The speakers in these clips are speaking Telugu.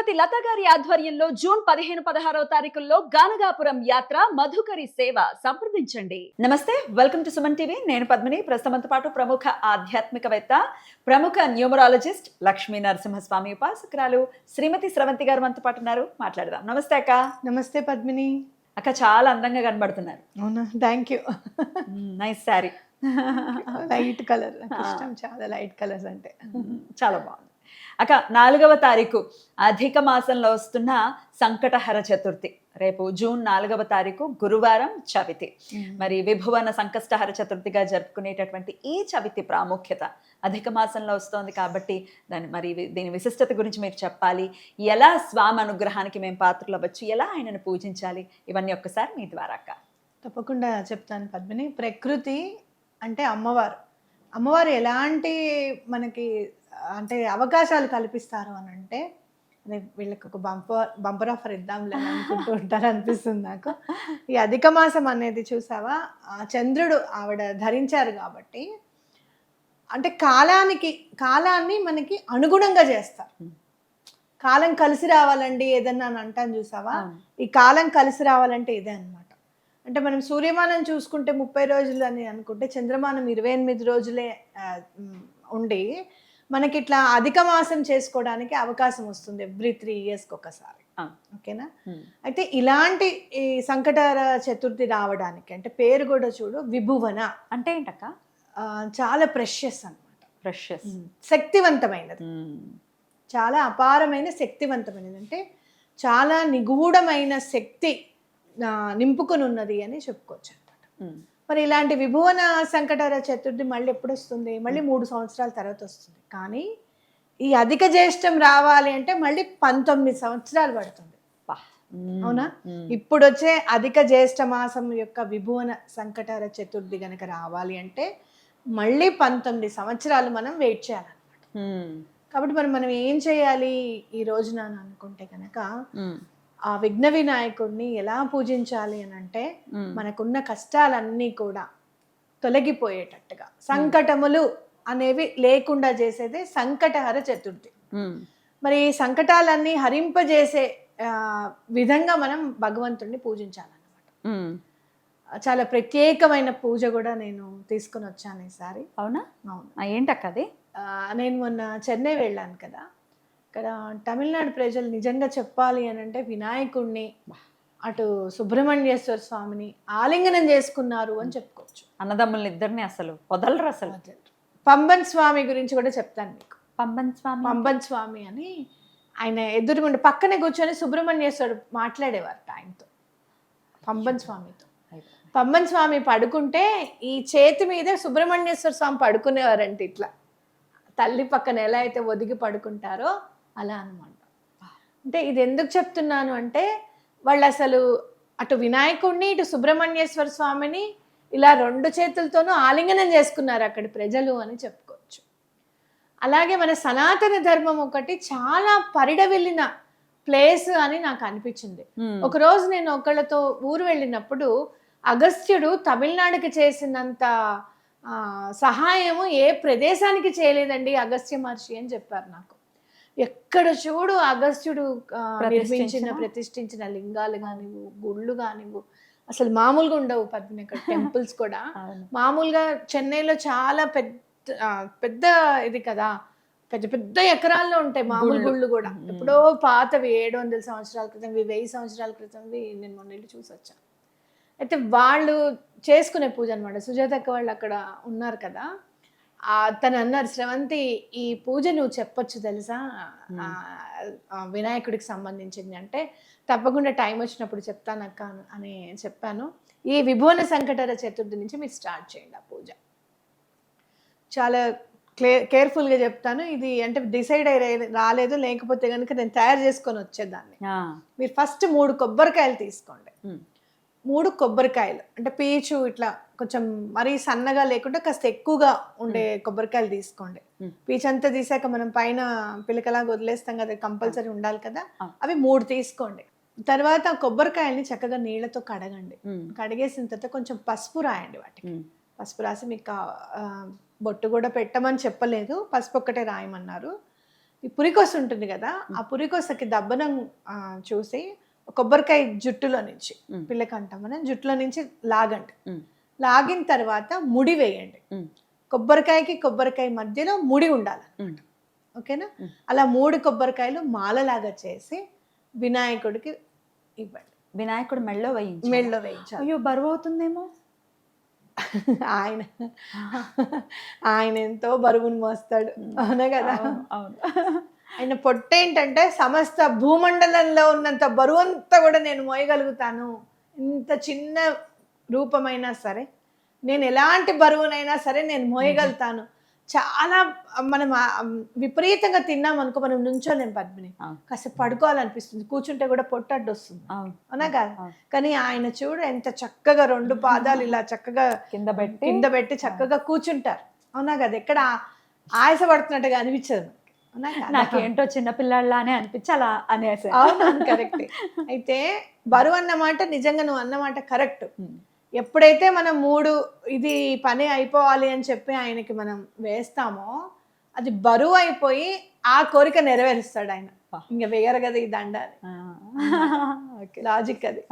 శ్రీమతి లత గారి ఆధ్వర్యంలో జూన్ 15-16 తారీఖుల్లో గానగాపురం యాత్ర మధుకరి సేవ సంప్రదించండి. నమస్తే, వెల్కమ్ టు సుమన్ టీవీ. నేను పద్మిని. ప్రస్తుతంతో పాటు ప్రముఖ ఆధ్యాత్మికవేత్త, ప్రముఖ న్యూమరాలజిస్ట్ లక్ష్మీ నరసింహస్వామి ఉపాసకురాలు శ్రీమతి స్రవంతి గారు మనతో పాటు ఉన్నారు. మాట్లాడదాం. నమస్తే అక్క. నమస్తే పద్మిని. అక్క చాలా అందంగా కనబడుతున్నారు. అవునా, thank you. Nice sari, light colour ఇష్టం, చాలా లైట్ కలర్స్ అంటే. చాలా బాగుంది అక్క. 4వ తారీఖు అధిక మాసంలో వస్తున్న సంకటహర చతుర్థి, రేపు జూన్ 4వ తారీఖు గురువారం చవితి. మరి విభువన సంకష్టహర చతుర్థిగా జరుపుకునేటటువంటి ఈ చవితి ప్రాముఖ్యత అధిక మాసంలో వస్తోంది కాబట్టి దీని విశిష్టత గురించి మీరు చెప్పాలి. ఎలా స్వామి అనుగ్రహానికి మేము పాత్రలు అవ్వచ్చు, ఎలా ఆయనను పూజించాలి, ఇవన్నీ ఒక్కసారి మీ ద్వారా అక్క. తప్పకుండా చెప్తాను పద్మిని. ప్రకృతి అంటే అమ్మవారు ఎలాంటి మనకి అంటే అవకాశాలు కల్పిస్తారు అని అంటే, వీళ్ళకి ఒక బంపర్ ఆఫర్ ఇద్దాంలే అని అనుకుంటూ ఉంటారు అనిపిస్తుంది నాకు. ఈ అధిక మాసం అనేది చూసావా, చంద్రుడు ఆవిడ ధరించారు కాబట్టి అంటే కాలాన్ని మనకి అనుగుణంగా చేస్తారు. కాలం కలిసి రావాలండి ఏదన్నా అని అంటాను చూసావా, ఈ కాలం కలిసి రావాలంటే ఇదే అనమాట. అంటే మనం సూర్యమానం చూసుకుంటే 30 రోజులు అని అనుకుంటే, చంద్రమానం 28 రోజులే ఉండి మనకి ఇట్లా అధిక మాసం చేసుకోవడానికి అవకాశం వస్తుంది ఎవ్రీ 3 yearsకి ఒకసారి. ఓకేనా. అయితే ఇలాంటి ఈ సంకటహర చతుర్థి రావడానికి అంటే పేరు కూడా చూడు, విభువన అంటే ఏంటక్క, చాలా ప్రెషియస్ అనమాట. ప్రెషియస్, శక్తివంతమైనది, చాలా అపారమైన శక్తివంతమైనది, అంటే చాలా నిగూఢమైన శక్తి నింపుకొని ఉన్నది అని చెప్పుకోవచ్చు అనమాట. మరి ఇలాంటి విభువన సంకటహర చతుర్థి మళ్ళీ ఎప్పుడు వస్తుంది? మళ్ళీ 3 సంవత్సరాల తర్వాత వస్తుంది. కానీ ఈ అధిక జ్యేష్టం రావాలి అంటే మళ్ళీ 19 సంవత్సరాలు పడుతుంది. అవునా. ఇప్పుడు వచ్చే అధిక జ్యేష్ఠ మాసం యొక్క విభువన సంకటహర చతుర్థి గనక రావాలి అంటే మళ్ళీ 19 సంవత్సరాలు మనం వెయిట్ చేయాలన్నమాట. కాబట్టి మనం ఏం చేయాలి ఈ రోజున అనుకుంటే కనుక, ఆ విఘ్న వినాయకుడిని ఎలా పూజించాలి అని అంటే, మనకున్న కష్టాలన్నీ కూడా తొలగిపోయేటట్టుగా, సంకటములు అనేవి లేకుండా చేసేదే సంకటహర చతుర్థి. మరి ఈ సంకటాలన్నీ హరింపజేసే విధంగా మనం భగవంతుడిని పూజించాలన్నమాట. చాలా ప్రత్యేకమైన పూజ కూడా నేను తీసుకుని వచ్చాను ఈసారి. అవునా? అవును. ఏంటక్క అది? నేను మొన్న చెన్నై వెళ్ళాను కదా, ఇక్కడ తమిళనాడు ప్రజలు నిజంగా చెప్పాలి అని అంటే వినాయకుడిని, అటు సుబ్రహ్మణ్యేశ్వర స్వామిని ఆలింగనం చేసుకున్నారు అని చెప్పుకోవచ్చు. అన్నదమ్ముల్ని ఇద్దరిని అసలు వదలరు. అసలు పంబన్ స్వామి గురించి కూడా చెప్తాను మీకు. పంబన్ స్వామి అని ఆయన ఎదురుగుండి పక్కనే కూర్చొని సుబ్రహ్మణ్యేశ్వరుడు మాట్లాడేవారట ఆయనతో, పంబన్ స్వామితో. పంబన్ స్వామి పడుకుంటే ఈ చేతి మీద సుబ్రహ్మణ్యేశ్వర స్వామి పడుకునేవారంటే, ఇట్లా తల్లి పక్కన ఎలా అయితే ఒదిగి పడుకుంటారో అలా అనమాట. అంటే ఇది ఎందుకు చెప్తున్నాను అంటే, వాళ్ళు అసలు అటు వినాయకుడిని ఇటు సుబ్రహ్మణ్యేశ్వర స్వామిని ఇలా 2 చేతులతోనూ ఆలింగనం చేసుకున్నారు అక్కడి ప్రజలు అని చెప్పుకోవచ్చు. అలాగే మన సనాతన ధర్మం ఒకటి చాలా పరిడవిల్లిన ప్లేస్ అని నాకు అనిపించింది. ఒకరోజు నేను ఒకళ్ళతో ఊరు వెళ్ళినప్పుడు, అగస్త్యుడు తమిళనాడుకి చేసినంత సహాయము ఏ ప్రదేశానికి చేయలేదండి అగస్త్య మహర్షి అని చెప్పారు నాకు. ఎక్కడ చూడు అగస్త్యుడు ప్రతిష్ఠించిన లింగాలు కానివ్వు, గుళ్ళు కానివ్వు, అసలు మామూలుగా ఉండవు పద్మిని. అక్కడ టెంపుల్స్ కూడా మామూలుగా చెన్నైలో చాలా పెద్ద ఇది కదా, పెద్ద పెద్ద ఎకరాల్లో ఉంటాయి మామూలు గుళ్ళు కూడా. ఎప్పుడో పాతవి 700 సంవత్సరాల క్రితం, 1000 సంవత్సరాల క్రితంవి నేను మొన్న చూసి వచ్చాను. అయితే వాళ్ళు చేసుకునే పూజ అనమాట. సుజాతక్క వాళ్ళు అక్కడ ఉన్నారు కదా, తను అన్నారు, స్రవంతి ఈ పూజ నువ్వు చెప్పొచ్చు తెలుసా వినాయకుడికి సంబంధించింది అంటే, తప్పకుండా టైం వచ్చినప్పుడు చెప్తానక్క అని చెప్పాను. ఈ విభువన సంకటహర చతుర్థి నుంచి మీరు స్టార్ట్ చేయండి ఆ పూజ. చాలా కేర్ఫుల్గా చెప్తాను. ఇది అంటే డిసైడ్ రాలేదు, లేకపోతే కనుక నేను తయారు చేసుకొని వచ్చేదాన్ని. మీరు ఫస్ట్ 3 కొబ్బరికాయలు తీసుకోండి. 3 కొబ్బరికాయలు అంటే పీచు ఇట్లా కొంచెం మరీ సన్నగా లేకుండా కాస్త ఎక్కువగా ఉండే కొబ్బరికాయలు తీసుకోండి. పీచు అంతా తీసాక మనం పైన పిలకలాగా వదిలేస్తాం కదా, కంపల్సరీ ఉండాలి కదా, అవి 3 తీసుకోండి. తర్వాత కొబ్బరికాయల్ని చక్కగా నీళ్ళతో కడగండి. కడిగేసిన తర్వాత కొంచెం పసుపు రాయండి వాటికి. పసుపు రాసి, మీకు బొట్టు కూడా పెట్టమని చెప్పలేదు, పసుపు ఒక్కటే రాయమన్నారు. ఈ పురికొస ఉంటుంది కదా, ఆ పురికొసకి దబ్బనం చూసి కొబ్బరికాయ జుట్టులో నుంచి, పిల్లకి అంటాం మనం, జుట్టులో నుంచి లాగండి. లాగిన తర్వాత ముడి వేయండి. కొబ్బరికాయకి కొబ్బరికాయ మధ్యలో ముడి ఉండాలి, ఓకేనా? అలా 3 కొబ్బరికాయలు మాలలాగా చేసి వినాయకుడికి ఇవ్వండి. వినాయకుడు మెళ్ళో వేయించాలి. అయ్యో, బరువు అవుతుందేమో. ఆయన ఎంతో బరువును మోస్తాడు, అవునా కదా? అవును. ఆయన పొట్టేంటంటే సమస్త భూమండలంలో ఉన్నంత బరువంతా కూడా నేను మోయగలుగుతాను. ఇంత చిన్న రూపమైనా సరే, నేను ఎలాంటి బరువునైనా సరే నేను మోయగలుగుతాను. చాలా మనం విపరీతంగా తిన్నాం అనుకో, మనం నుంచోలేం పద్మిని, కాసేపు పడుకోవాలనిపిస్తుంది, కూర్చుంటే కూడా పొట్టడ్డు వస్తుంది, అవునా కదా? కానీ ఆయన చూడు ఎంత చక్కగా 2 పాదాలు ఇలా చక్కగా కింద పెట్టి చక్కగా కూర్చుంటారు, అవునా కదా? ఎక్కడ ఆయాస పడుతున్నట్టుగా అనిపించదు. నాకేంటో చిన్నపిల్లాళ్ళనే అనిపించి అలా అనేసి. అవును, కరెక్ట్. అయితే బరువు అన్నమాట నిజంగా నువ్వు అన్నమాట కరెక్ట్. ఎప్పుడైతే మనం 3 ఇది పని అయిపోవాలి అని చెప్పి ఆయనకి మనం వేస్తామో, అది బరువు అయిపోయి ఆ కోరిక నెరవేరుస్తాడు ఆయన. ఇంకా వేయరు కదా ఈ దండ, లాజిక్ అది.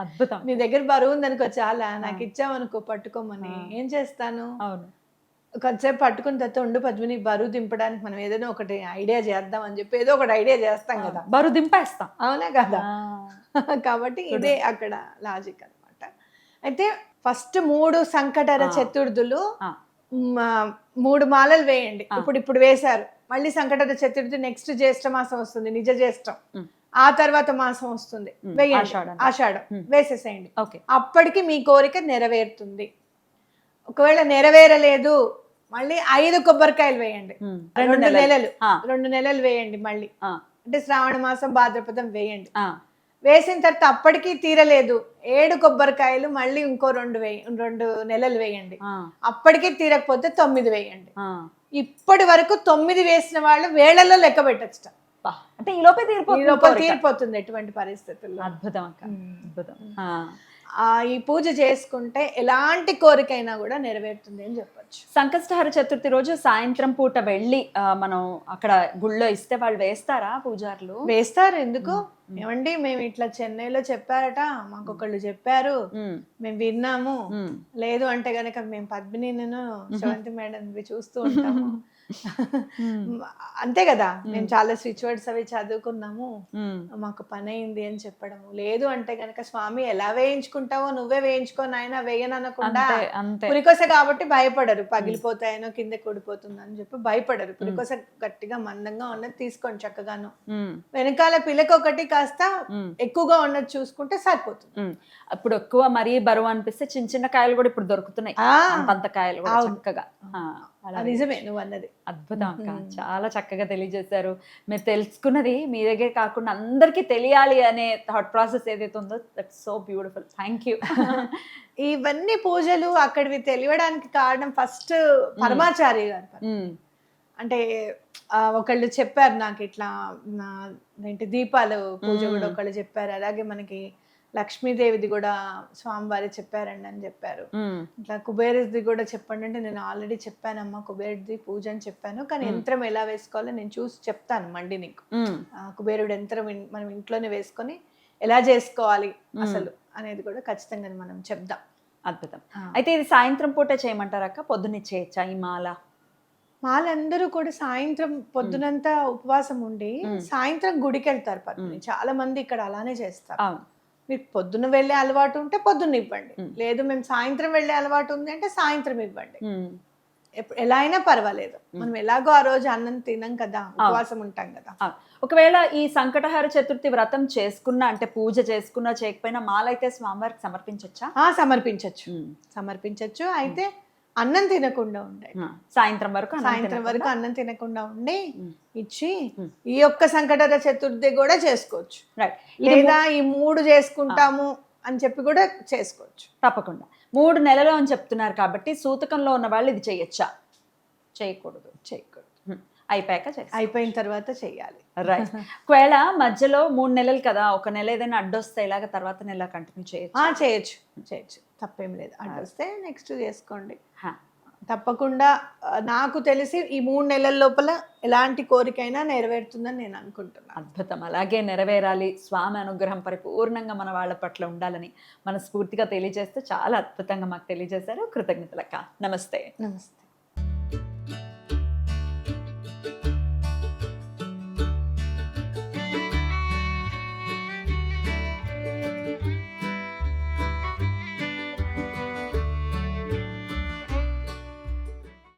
అద్భుతం. నీ దగ్గర బరువు ఉందనుకో, చాలా నాకు ఇచ్చావనుకో పట్టుకోమని, ఏం చేస్తాను? అవును, కొంతసేపు పట్టుకున్న తర్వాత ఉండు పద్మిని, బరువు దింపడానికి మనం ఏదైనా ఒకటి ఐడియా చేద్దాం అని చెప్పి ఏదో ఒకటి ఐడియా చేస్తాం కదా, బరువు దింపేస్తాం, అవునా కదా? కాబట్టి ఇదే అక్కడ లాజిక్ అన్నమాట. అయితే ఫస్ట్ 3 సంకటహర చతుర్థులు 3 మాలలు వేయండి. ఇప్పుడు వేశారు, మళ్ళీ సంకటహర చతుర్థి నెక్స్ట్ జ్యేష్ఠ మాసం వస్తుంది, నిజ జ్యేష్ఠం, ఆ తర్వాత మాసం వస్తుంది, వేయండి, ఆషాఢం వేసేసేయండి. అప్పటికి మీ కోరిక నెరవేరుతుంది. ఒకవేళ నెరవేరలేదు, మళ్ళీ 5 కొబ్బరికాయలు వేయండి. 2 నెలలు వేయండి మళ్ళీ, అంటే శ్రావణ మాసం భాద్రపదం వేయండి. వేసిన తర్వాత అప్పటికి తీరలేదు, 7 కొబ్బరికాయలు మళ్ళీ ఇంకో 2 నెలలు వేయండి. అప్పటికి తీరకపోతే 9 వేయండి. ఇప్పటి వరకు 9 వేసిన వాళ్ళు వేళ్లలో లెక్క పెట్టచ్చు. అంటే ఈ లోపే తీరిపోతుంది ఎటువంటి పరిస్థితుల్లో. అద్భుతం అక్క, అద్భుతం. ఈ పూజ చేసుకుంటే ఎలాంటి కోరికైనా కూడా నెరవేరుతుంది అని చెప్పొచ్చు. సంకష్టహర చతుర్థి రోజు సాయంత్రం పూట వెళ్ళి మనం అక్కడ గుళ్ళో ఇస్తే వాళ్ళు వేస్తారా పూజారులు? వేస్తారు, ఎందుకు? ఏమండి మేము ఇట్లా చెన్నైలో చెప్పారట, మాకు ఒకళ్ళు చెప్పారు, మేము విన్నాము, లేదు అంటే గనక మేము పద్మిని శ్రవంతి మేడం చూస్తూ ఉంటాము, అంతే కదా, మేము చాలా స్విచ్ వర్డ్స్ అవి చదువుకున్నాము, మాకు పని అయింది అని చెప్పడము. లేదు అంటే గనక స్వామి ఎలా వేయించుకుంటావో నువ్వే వేయించుకో నాయన, వేయననకుండా. పురికొస కాబట్టి భయపడరు, పగిలిపోతాయనో కింద కొడిపోతుంది అని చెప్పి భయపడరు. పురికొస గట్టిగా మందంగా ఉన్నది తీసుకోండి చక్కగాను, వెనకాల పిల్లకి ఒకటి కాస్త ఎక్కువగా ఉన్నది చూసుకుంటే సరిపోతుంది. అప్పుడు ఎక్కువ మరీ బరువు అనిపిస్తే చిన్న చిన్న కాయలు కూడా ఇప్పుడు దొరుకుతున్నాయి, అంత కాయలు కూడా చక్కగా. నిజమే నువ్వు అన్నది. అద్భుతం అక్క, చాలా చక్కగా తెలియజేశారు. మీరు తెలుసుకున్నది మీ దగ్గర కాకుండా అందరికీ తెలియాలి అనే థాట్ ప్రాసెస్ ఏదైతే ఉందో, that's so beautiful. Thank you. ఇవన్నీ పూజలు అక్కడివి తెలియడానికి కారణం ఫస్ట్ పరమాచార్య గారు. అంటే ఒకళ్ళు చెప్పారు నాకు, ఇట్లా ఏంటి దీపాలు పూజ కూడా ఒకళ్ళు చెప్పారు, అలాగే మనకి లక్ష్మీదేవిది కూడా స్వామివారి చెప్పారండి అని చెప్పారు. ఇట్లా కుబేరుది కూడా చెప్పండి అంటే, నేను ఆల్రెడీ చెప్పానమ్మా కుబేరుది పూజ అని చెప్పాను, కానీ యంత్రం ఎలా వేసుకోవాలో నేను చూసి చెప్తాను మండి నీకు. కుబేరుడు యంత్రం మనం ఇంట్లోనే వేసుకొని ఎలా చేసుకోవాలి అసలు అనేది కూడా ఖచ్చితంగా మనం చెప్దాం. అద్భుతం. అయితే ఇది సాయంత్రం పూట చేయమంటారక్క, పొద్దున్నే చేయొచ్చా ఈ మాల? వాళ్ళందరూ కూడా సాయంత్రం పొద్దునంతా ఉపవాసం ఉండి సాయంత్రం గుడికి వెళ్తారు పద్మిని. చాలా మంది ఇక్కడ అలానే చేస్తారు. మీకు పొద్దున్న వెళ్ళే అలవాటు ఉంటే పొద్దున్న ఇవ్వండి, లేదు మేము సాయంత్రం వెళ్ళే అలవాటు ఉంది అంటే సాయంత్రం ఇవ్వండి. ఎలా అయినా పర్వాలేదు, మనం ఎలాగో ఆ రోజు అన్నం తినం కదా, ఉపవాసం ఉంటాం కదా. ఒకవేళ ఈ సంకటహర చతుర్థి వ్రతం చేసుకున్నా, అంటే పూజ చేసుకున్నా చేయకపోయినా మాల అయితే స్వామివారికి సమర్పించచ్చా? సమర్పించచ్చు. అయితే అన్నం తినకుండా ఉండే, సాయంత్రం వరకు అన్నం తినకుండా ఉండి ఇచ్చి ఈ ఒక్క సంకటహర చతుర్థి కూడా చేసుకోవచ్చు. లేదా ఈ 3 చేసుకుంటాము అని చెప్పి కూడా చేసుకోవచ్చు. తప్పకుండా 3 నెలలు అని చెప్తున్నారు కాబట్టి సూతకంలో ఉన్న వాళ్ళు ఇది చేయొచ్చా? చేయకూడదు. అయిపోయిన తర్వాత చెయ్యాలి. రైట్. ఒకవేళ మధ్యలో 3 నెలలు కదా, ఒక నెల ఏదైనా అడ్డొస్తే ఇలాగ తర్వాత నెల కంటిన్యూ చేయొచ్చు. తప్పేం లేదు. అడ్డొస్తే నెక్స్ట్ చేసుకోండి. తప్పకుండా నాకు తెలిసి ఈ 3 నెలల లోపల ఎలాంటి కోరికైనా నెరవేరుతుందని నేను అనుకుంటున్నాను. అద్భుతం. అలాగే నెరవేరాలి, స్వామి అనుగ్రహం పరిపూర్ణంగా మన వాళ్ళ పట్ల ఉండాలని మనస్ఫూర్తిగా తెలియజేస్తూ చాలా అద్భుతంగా మాకు తెలియజేశారు. కృతజ్ఞతలక్క. నమస్తే. నమస్తే.